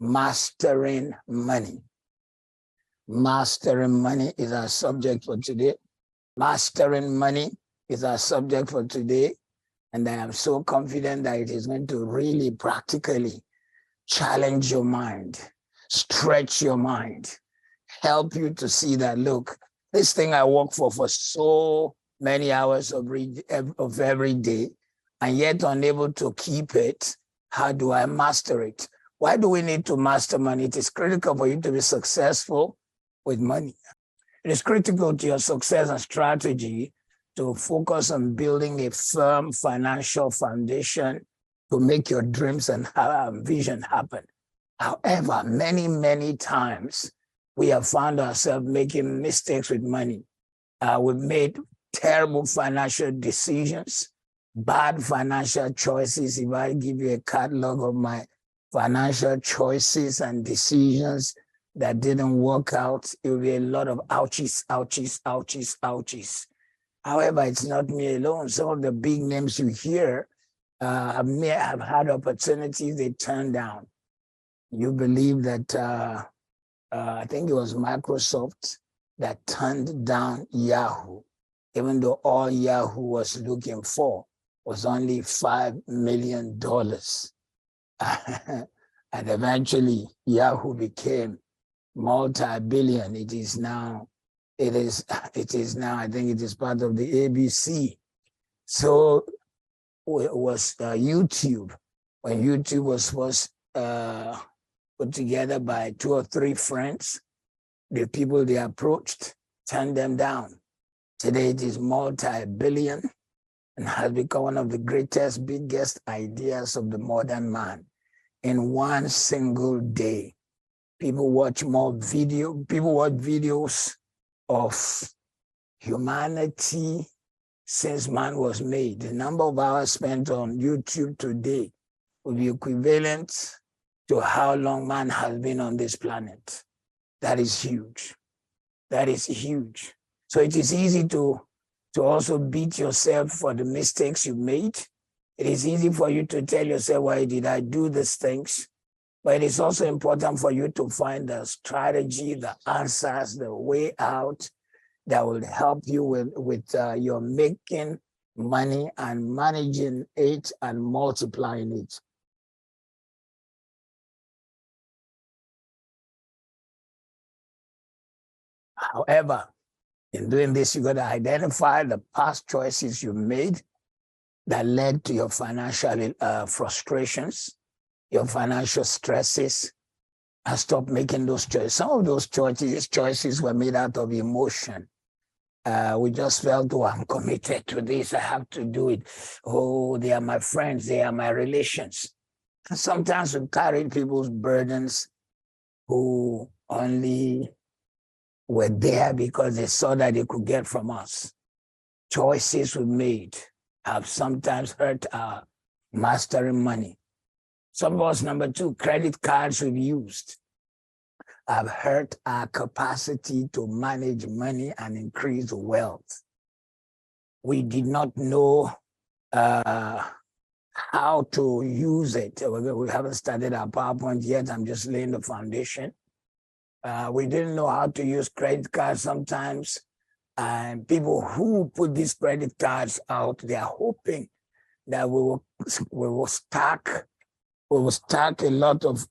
Mastering money. Mastering money is our subject for today. Mastering money is our subject for today. And I am so confident that it is going to really practically challenge your mind, stretch your mind, help you to see that, look, this thing I work for so many hours of every day, and yet unable to keep it. How do I master it? Why do we need to master money? It is critical for you to be successful with money. It is critical to your success and strategy to focus on building a firm financial foundation to make your dreams and vision happen. However, many, many times we have found ourselves making mistakes with money. We've made terrible financial decisions, bad financial choices. If I give you a catalog of my financial choices and decisions that didn't work out, it will be a lot of ouchies, ouchies, ouchies, ouchies. However, it's not me alone. Some of the big names you hear have had opportunities they turned down. You believe that, I think it was Microsoft that turned down Yahoo, even though all Yahoo was looking for was only $5 million. And eventually Yahoo became multi-billion. It is now, I think it is part of the ABC. So it was YouTube. When YouTube was first put together by 2 or 3 friends, the people they approached turned them down. Today it is multi-billion and has become one of the greatest, biggest ideas of the modern man. In one single day, people watch videos of humanity since man was made. The number of hours spent on YouTube today will be equivalent to how long man has been on this planet. That is huge. That is huge. So it is easy to also beat yourself for the mistakes you made. It is easy for you to tell yourself, why did I do these things? But it is also important for you to find the strategy, the answers, the way out that will help you with your making money and managing it and multiplying it. However, in doing this, you got to identify the past choices you made that led to your financial frustrations, your financial stresses, and stop making those choices. Some of those choices were made out of emotion. We just felt, oh, I'm committed to this, I have to do it. Oh, they are my friends, they are my relations. And sometimes we carried people's burdens who only were there because they saw that they could get from us. Choices we made have sometimes hurt our mastering money. Some of us, number 2, credit cards we've used have hurt our capacity to manage money and increase wealth. We did not know how to use it. We haven't started our PowerPoint yet. I'm just laying the foundation. We didn't know how to use credit cards sometimes. And people who put these credit cards out, they are hoping that we will stack a lot of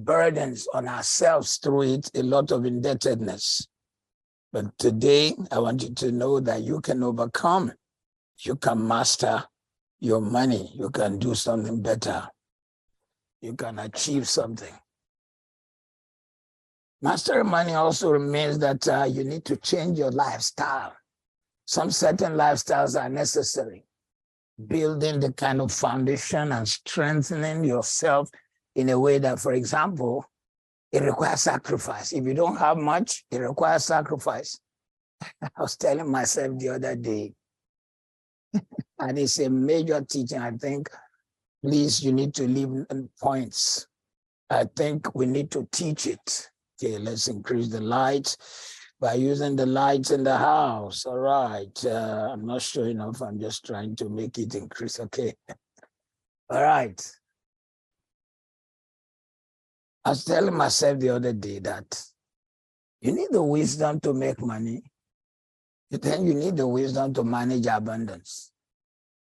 burdens on ourselves through it, a lot of indebtedness. But today, I want you to know that you can overcome, you can master your money, you can do something better, you can achieve something. Mastering money also means that you need to change your lifestyle. Some certain lifestyles are necessary. Building the kind of foundation and strengthening yourself in a way that, for example, it requires sacrifice. If you don't have much, it requires sacrifice. I was telling myself the other day, and it's a major teaching, I think, please, you need to leave points. I think we need to teach it. Okay, let's increase the light. by using the lights in the house. All right. I'm not sure enough. I'm just trying to make it increase. Okay. All right. I was telling myself the other day that you need the wisdom to make money. Then you need the wisdom to manage abundance.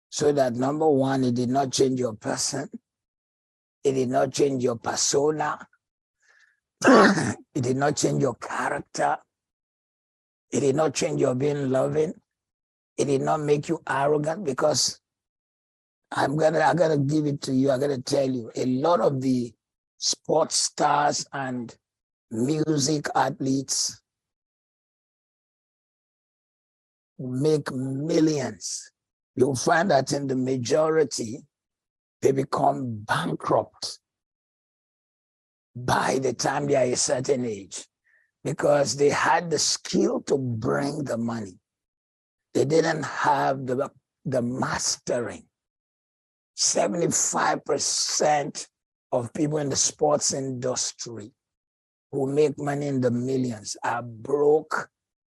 So that number one, it did not change your person. It did not change your persona. It did not change your character. It did not change your being loving. It did not make you arrogant, because I gotta give it to you. I gotta tell you, a lot of the sports stars and music athletes make millions. You'll find that in the majority, they become bankrupt by the time they are a certain age, because they had the skill to bring the money. They didn't have the mastering. 75% of people in the sports industry who make money in the millions are broke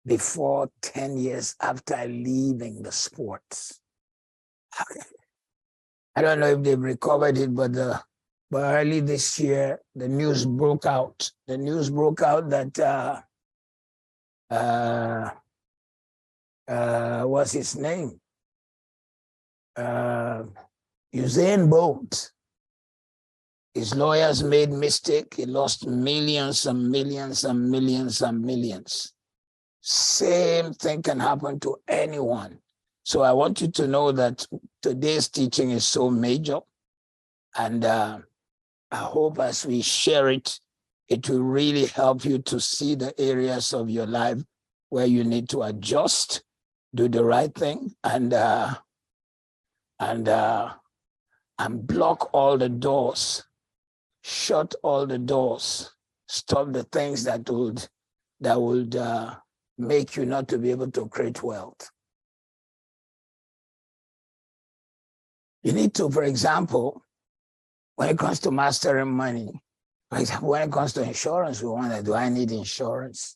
before 10 years after leaving the sports. I don't know if they've recovered it, but early this year, the news broke out. The news broke out that what's his name? Usain Bolt. His lawyers made mistake. He lost millions and millions and millions and millions. Same thing can happen to anyone. So I want you to know that today's teaching is so major. And I hope as we share it, it will really help you to see the areas of your life where you need to adjust, do the right thing, and block all the doors, shut all the doors, stop the things that would make you not to be able to create wealth. You need to, for example, when it comes to mastering money, for example, when it comes to insurance, we wonder, do I need insurance?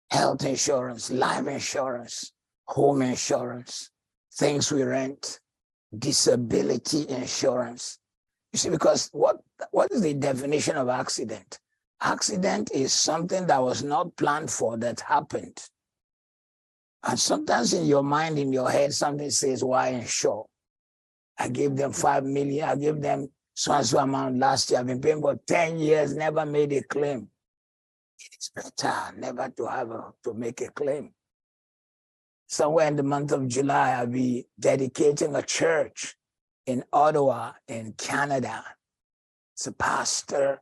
Health insurance, life insurance, home insurance, things we rent, disability insurance. You see, because what is the definition of accident? Accident is something that was not planned for that happened. And sometimes in your mind, in your head, something says, why insure? I gave them 5 million, I gave them so and so amount last year. I've been paying for 10 years, never made a claim. It's better never to make a claim. Somewhere in the month of July, I'll be dedicating a church in Ottawa, in Canada. It's a pastor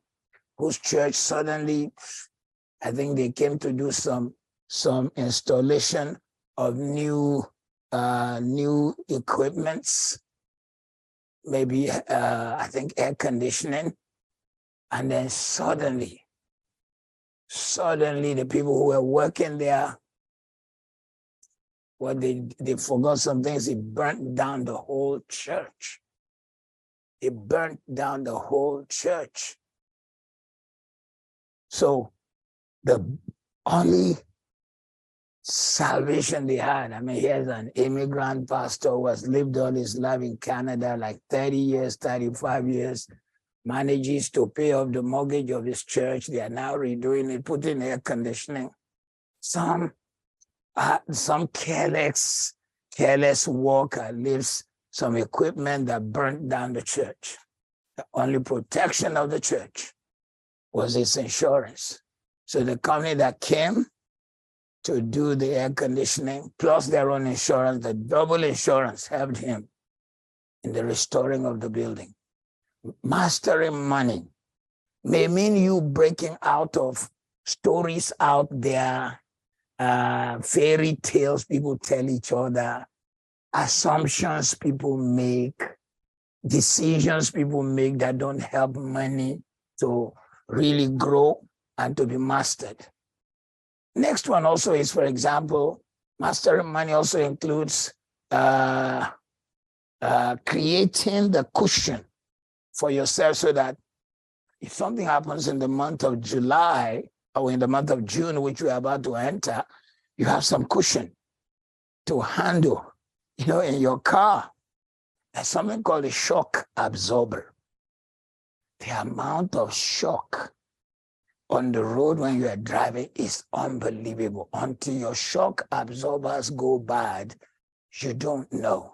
whose church suddenly, I think they came to do some installation of new equipments, maybe I think air conditioning, and then suddenly the people who were working there, they forgot some things. It burnt down the whole church. It burnt down the whole church. So the only salvation they had, I mean, here's an immigrant pastor who has lived all his life in Canada, like 30 years, 35 years, manages to pay off the mortgage of his church. They are now redoing it, putting air conditioning. Some careless worker leaves some equipment that burnt down the church. The only protection of the church was its insurance. So the company that came to do the air conditioning, plus their own insurance, the double insurance helped him in the restoring of the building. Mastering money may mean you breaking out of stories out there, fairy tales people tell each other, assumptions people make, decisions people make that don't help money to really grow and to be mastered. Next one also is, for example, mastering money also includes creating the cushion for yourself so that if something happens in the month of July, or in the month of June, which we're about to enter, you have some cushion to handle. You know, in your car, there's something called a shock absorber. The amount of shock on the road when you are driving is unbelievable. Until your shock absorbers go bad, you don't know.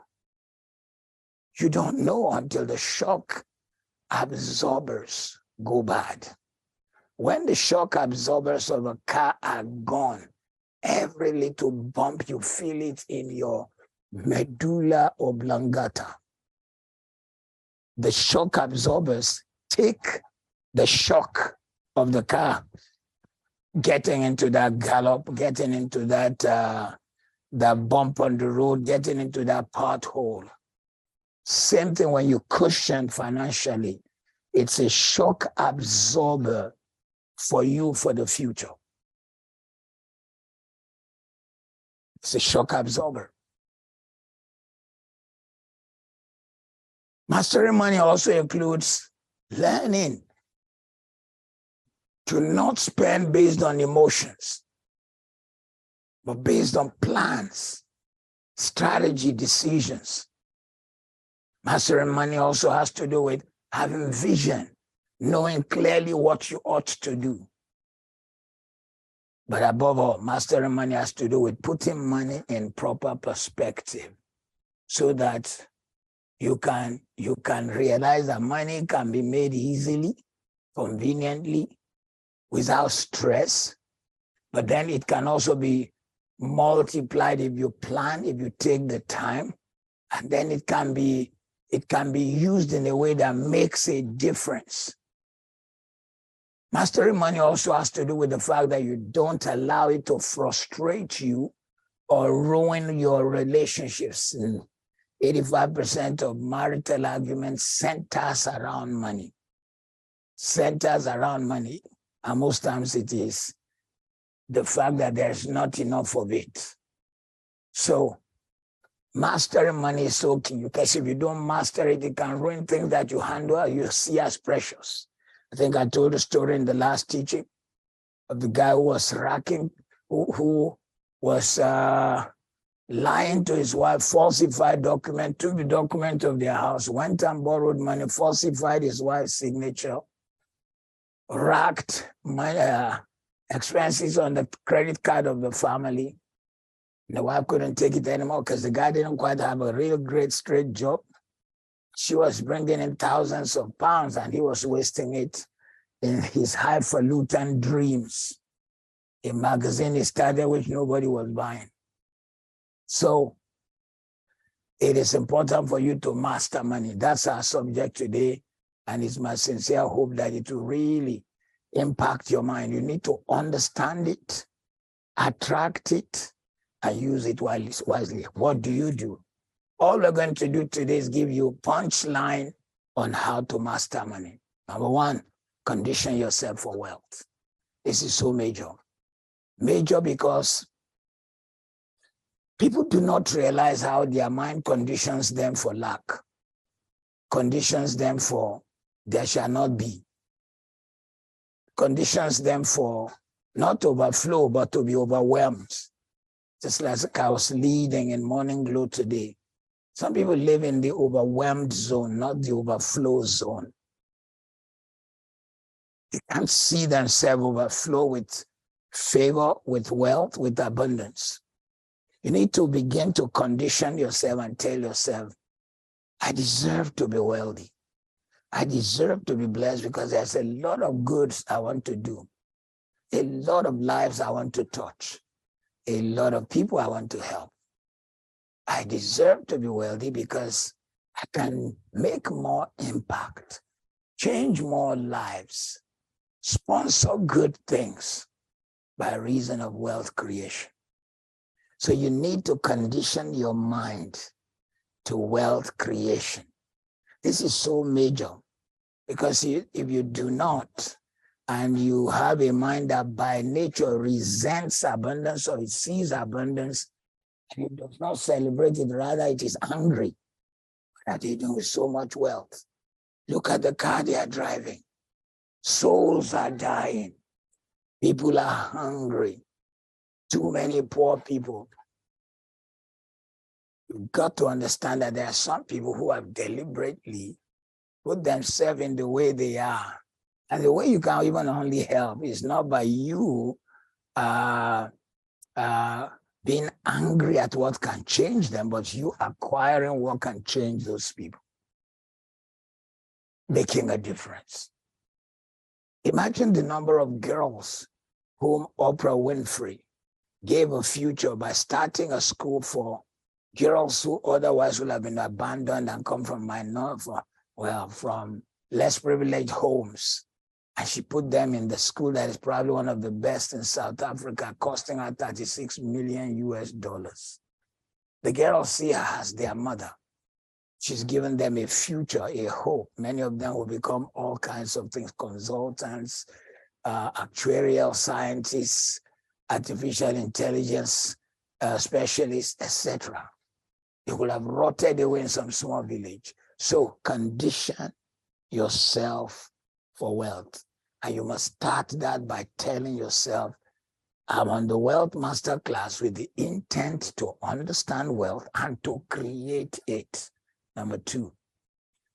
You don't know until the shock absorbers go bad. When the shock absorbers of a car are gone, every little bump, you feel it in your medulla oblongata. The shock absorbers take the shock of the car getting into that gallop, getting into that bump on the road, getting into that pothole. Same thing when you cushion financially. It's a shock absorber for you for the future. It's a shock absorber. Mastering money also includes learning to not spend based on emotions, but based on plans, strategy, decisions. Mastering money also has to do with having vision, knowing clearly what you ought to do. But above all, mastering money has to do with putting money in proper perspective so that you can realize that money can be made easily, conveniently, without stress, but then it can also be multiplied if you plan, if you take the time, and then it can be used in a way that makes a difference. Mastering money also has to do with the fact that you don't allow it to frustrate you or ruin your relationships. 85% of marital arguments centers around money. Centers around money. And most times it is the fact that there's not enough of it. So mastering money is so key, because if you don't master it, it can ruin things that you handle, you see as precious. I think I told a story in the last teaching of the guy who was who was lying to his wife, falsified document, took the document of their house, went and borrowed money, falsified his wife's signature, racked expenses on the credit card of the family. The wife couldn't take it anymore because the guy didn't quite have a real great straight job. She was bringing in thousands of pounds and he was wasting it in his highfalutin dreams. A magazine he started which nobody was buying. So it is important for you to master money. That's our subject today. And it's my sincere hope that it will really impact your mind. You need to understand it, attract it, and use it wisely. What do you do? All we're going to do today is give you a punchline on how to master money. Number one, condition yourself for wealth. This is so major. Major because people do not realize how their mind conditions them for lack, conditions them for there shall not be, conditions them for not overflow, but to be overwhelmed. Just like I was leading in Morning Glow today. Some people live in the overwhelmed zone, not the overflow zone. They can't see themselves overflow with favor, with wealth, with abundance. You need to begin to condition yourself and tell yourself, I deserve to be wealthy. I deserve to be blessed because there's a lot of goods I want to do, a lot of lives I want to touch, a lot of people I want to help. I deserve to be wealthy because I can make more impact, change more lives, sponsor good things by reason of wealth creation. So you need to condition your mind to wealth creation. This is so major because if you do not, and you have a mind that by nature resents abundance or it sees abundance, and it does not celebrate it, rather it is angry that they do with so much wealth. Look at the car they are driving. Souls are dying. People are hungry. Too many poor people. You've got to understand that there are some people who have deliberately put themselves in the way they are. And the way you can even only help is not by you being angry at what can change them, but you acquiring what can change those people, making a difference. Imagine the number of girls whom Oprah Winfrey gave a future by starting a school for girls who otherwise would have been abandoned and come from from less privileged homes. And she put them in the school that is probably one of the best in South Africa, costing her $36 million US. The girls see her as their mother. She's given them a future, a hope. Many of them will become all kinds of things, consultants, actuarial scientists, artificial intelligence specialists, etc. They will have rotted away in some small village. So condition yourself for wealth. And you must start that by telling yourself, I'm on the Wealth Masterclass with the intent to understand wealth and to create it. Number 2,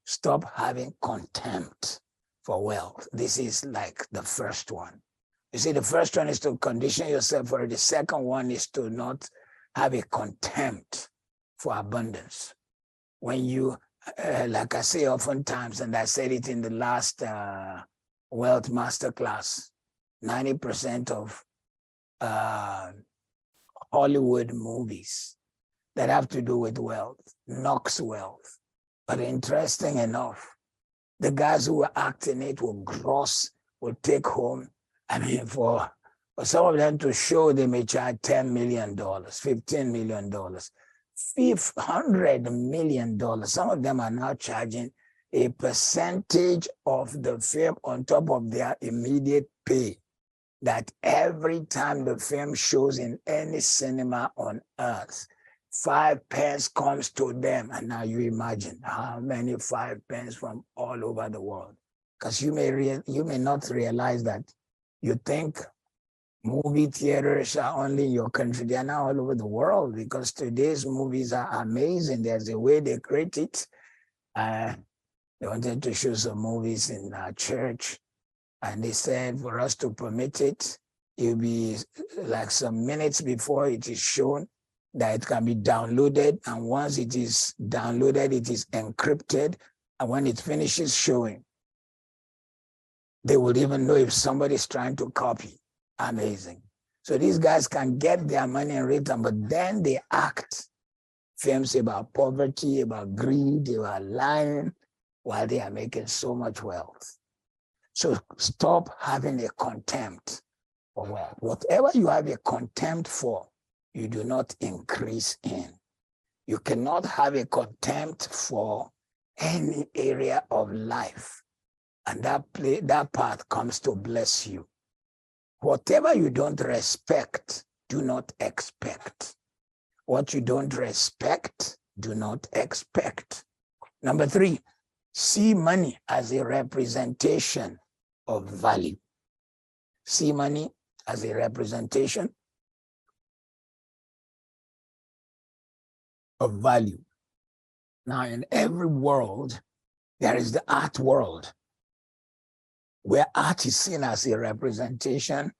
stop having contempt for wealth. This is like the first one. You see, the first one is to condition yourself for it. The second one is to not have a contempt for abundance. When you, like I say oftentimes, and I said it in the last Wealth Masterclass, 90% of Hollywood movies that have to do with wealth knocks wealth. But interesting enough, the guys who are acting it will take home. I mean, for some of them to show, they may charge $10 million, $15 million, $500 million. Some of them are now charging a percentage of the film on top of their immediate pay. That every time the film shows in any cinema on earth, 5 pence comes to them. And now you imagine how many 5 pence from all over the world. Because you may not realize that you think movie theaters are only in your country. They are now all over the world because today's movies are amazing. There's a way they create it. They wanted to show some movies in our church. And they said for us to permit it, it will be like some minutes before it is shown that it can be downloaded. And once it is downloaded, it is encrypted. And when it finishes showing, they will even know if somebody's trying to copy. Amazing. So these guys can get their money in return, but then they act films about poverty, about greed, about lying, while they are making so much wealth. So stop having a contempt for wealth. Whatever you have a contempt for, you do not increase in. You cannot have a contempt for any area of life. And that path comes to bless you. Whatever you don't respect, do not expect. What you don't respect, do not expect. Number 3, see money as a representation of value. See money as a representation of value. Now, in every world, there is the art world, where art is seen as a representation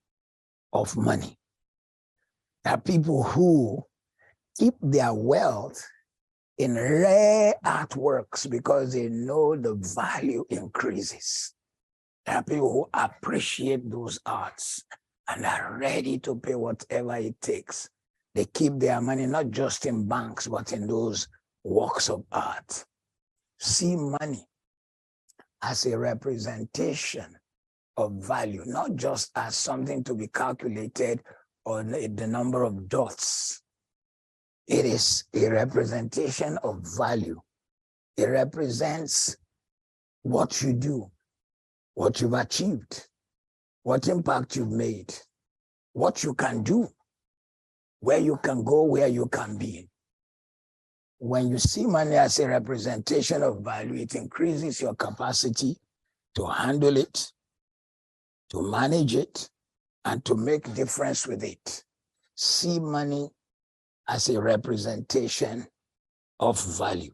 of money. There are people who keep their wealth in rare artworks because they know the value increases. There are people who appreciate those arts and are ready to pay whatever it takes. They keep their money not just in banks, but in those works of art. See money as a representation of value, not just as something to be calculated or the number of dots. It is a representation of value. It represents what you do, what you've achieved, what impact you've made, what you can do, where you can go, where you can be. When you see money as a representation of value, it increases your capacity to handle it, to manage it, and to make difference with it. See money as a representation of value.